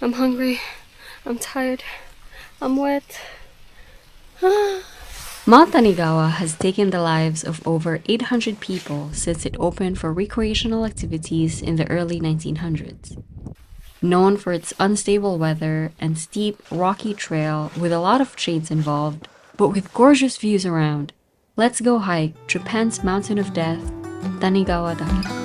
I'm hungry. I'm tired. I'm wet. Mount Tanigawa has taken the lives of over 800 people since it opened for recreational activities in the early 1900s. Known for its unstable weather and steep, rocky trail with a lot of shades involved, but with gorgeous views around, let's go hike Japan's Mountain of Death, Tanigawadake.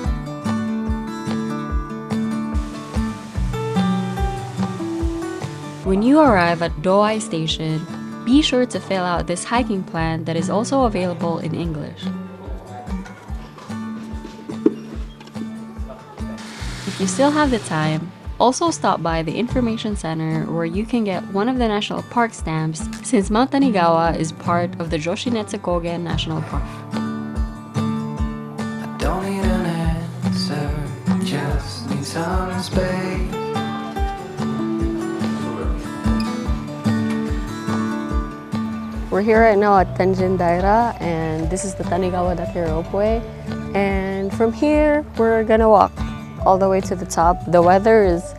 When you arrive at Doai Station, be sure to fill out this hiking plan that is also available in English. If you still have the time, also stop by the information center where you can get one of the national park stamps since Mount Tanigawa is part of the Joshinetsu Kogen National Park. I don't need an answer, just need some space. We're here right now at Tenjin Daira, and this is the Tanigawadake ropeway. And from here, we're gonna walk all the way to the top. The weather is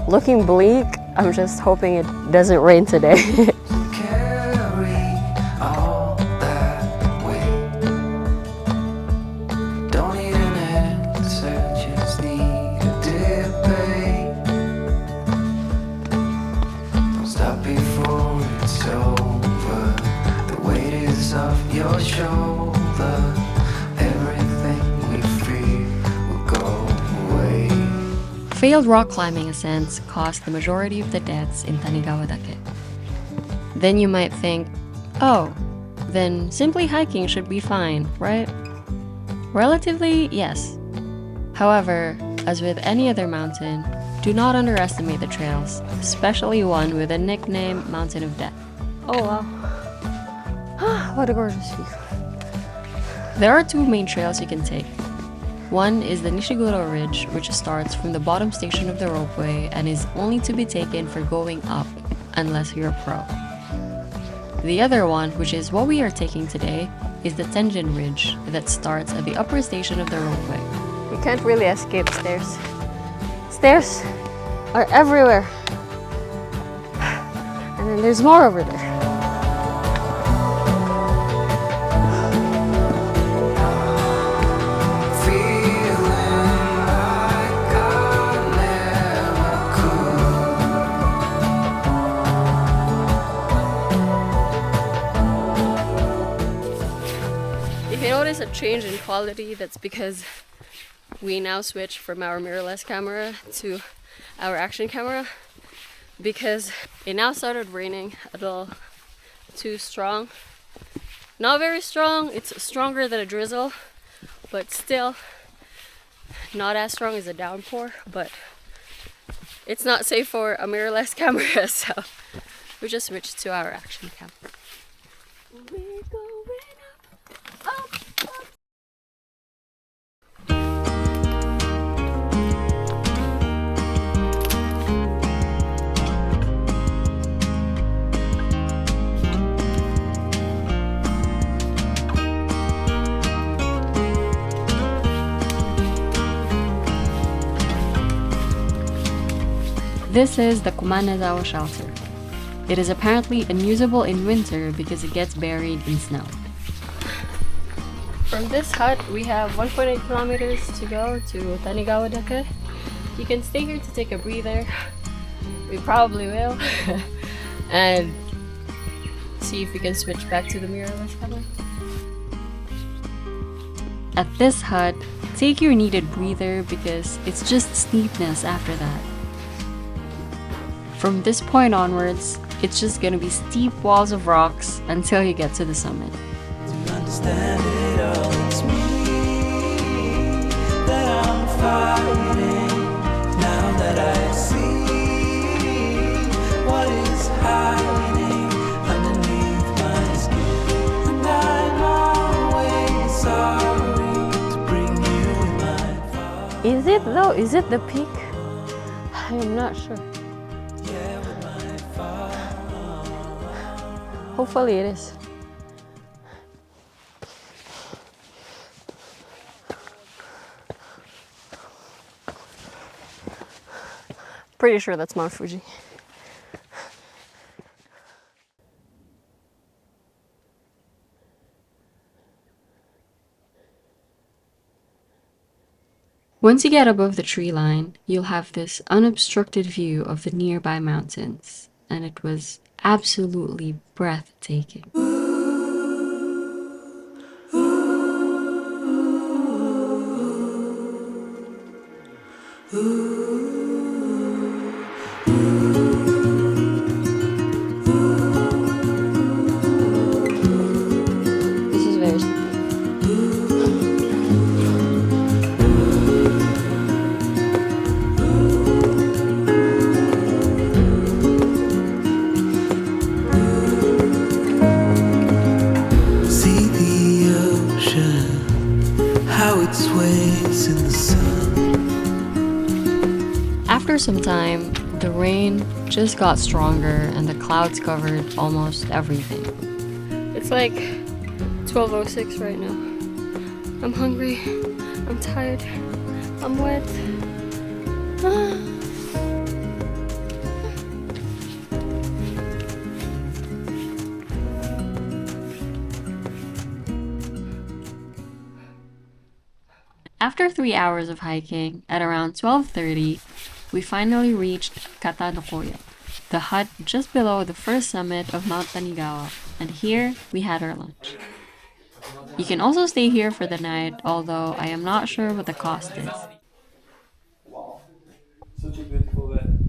looking bleak. I'm just hoping it doesn't rain today. Carry all that weight. Don't need an answer, just need a debate. Don't stop before it's over. The weight is off your shoulder. Everything we fear will go away. Failed rock climbing ascents caused the majority of the deaths in Tanigawadake. Then you might think, oh, then simply hiking should be fine, right? Relatively, yes. However, as with any other mountain, do not underestimate the trails, especially one with a nickname Mountain of Death. Oh wow. What a gorgeous view. There are two main trails you can take. One is the Nishiguro Ridge, which starts from the bottom station of the ropeway and is only to be taken for going up, unless you're a pro. The other one, which is what we are taking today, is the Tenjin Ridge that starts at the upper station of the ropeway. You can't really escape stairs. Stairs are everywhere. And then there's more over there. If you notice a change in quality, that's because we now switch from our mirrorless camera to our action camera, because it now started raining a little too strong. Not very strong, it's stronger than a drizzle, but still not as strong as a downpour, but it's not safe for a mirrorless camera, so we just switched to our action camera. This is the Kumaanazawa Shelter. It is apparently unusable in winter because it gets buried in snow. From this hut, we have 1.8 kilometers to go to Tanigawadake. You can stay here to take a breather. We probably will. And see if we can switch back to the mirrorless camera. At this hut, take your needed breather because it's just steepness after that. From this point onwards, it's just gonna be steep walls of rocks until you get to the summit. To understand it all, it's me that I'm fighting. Now that I see what is hiding underneath my skin, and I'm always sorry to bring you in my fire. Is it though? Is it the peak? I am not sure. Yeah, with my fire. Hopefully it is. Pretty sure that's Mount Fuji. Once you get above the tree line, you'll have this unobstructed view of the nearby mountains, and it was absolutely breathtaking. This is very See the ocean, how it sways in the sun. After some time, the rain just got stronger and the clouds covered almost everything. It's like 12:06 right now. I'm hungry. I'm tired. I'm wet. After 3 hours of hiking, at around 12:30, we finally reached Kata-no-koya, the hut just below the first summit of Mount Tanigawa, and here we had our lunch. You can also stay here for the night, although I am not sure what the cost is. Wow, such a beautiful bed.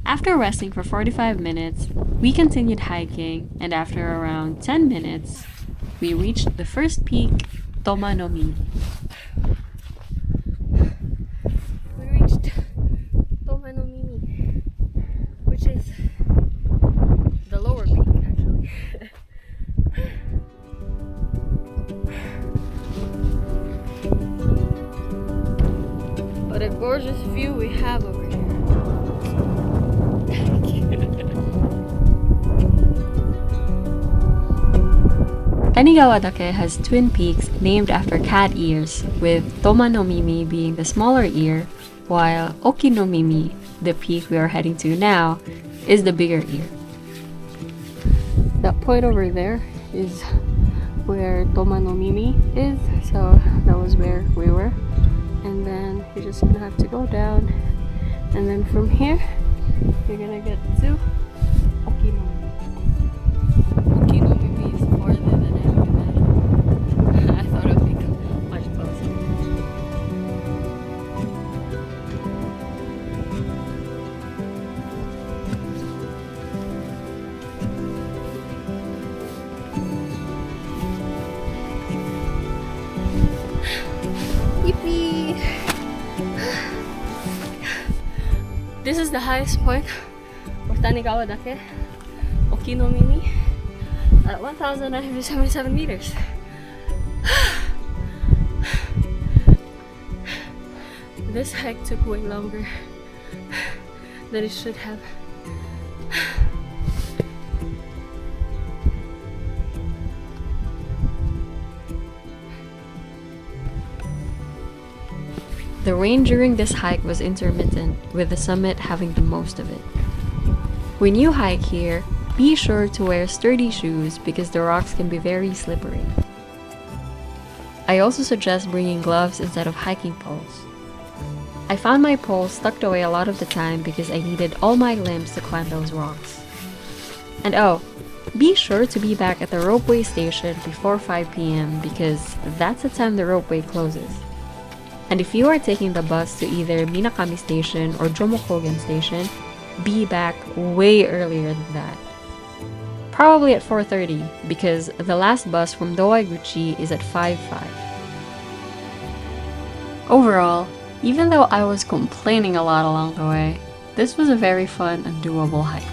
After resting for 45 minutes, we continued hiking, and after around 10 minutes, we reached the first peak, Toma-no-mimi. We reached Toma-no-mimi, which is the lower peak actually. What a gorgeous view we have over here. Tanigawadake has twin peaks named after cat ears, with Toma-no-mimi being the smaller ear, while Oki-no-mimi, the peak we are heading to now, is the bigger ear. That point over there is where Toma-no-mimi is, so that was where we were. And then you're just gonna have to go down, and then from here you're gonna get to Oki-no-mimi. Oki-no-mimi is farther than I would imagine. I thought it would be much closer. Yippee! This is the highest point of Tanigawadake, Oki-no-mimi, at 1,977 meters. This hike took way longer than it should have. The rain during this hike was intermittent, with the summit having the most of it. When you hike here, be sure to wear sturdy shoes because the rocks can be very slippery. I also suggest bringing gloves instead of hiking poles. I found my poles tucked away a lot of the time because I needed all my limbs to climb those rocks. And oh, be sure to be back at the ropeway station before 5 p.m. because that's the time the ropeway closes. And if you are taking the bus to either Minakami Station or Jomokogen Station, be back way earlier than that. Probably at 4:30 because the last bus from Dowaiguchi is at 5:05. Overall, even though I was complaining a lot along the way, this was a very fun and doable hike.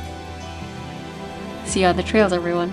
See you on the trails, everyone!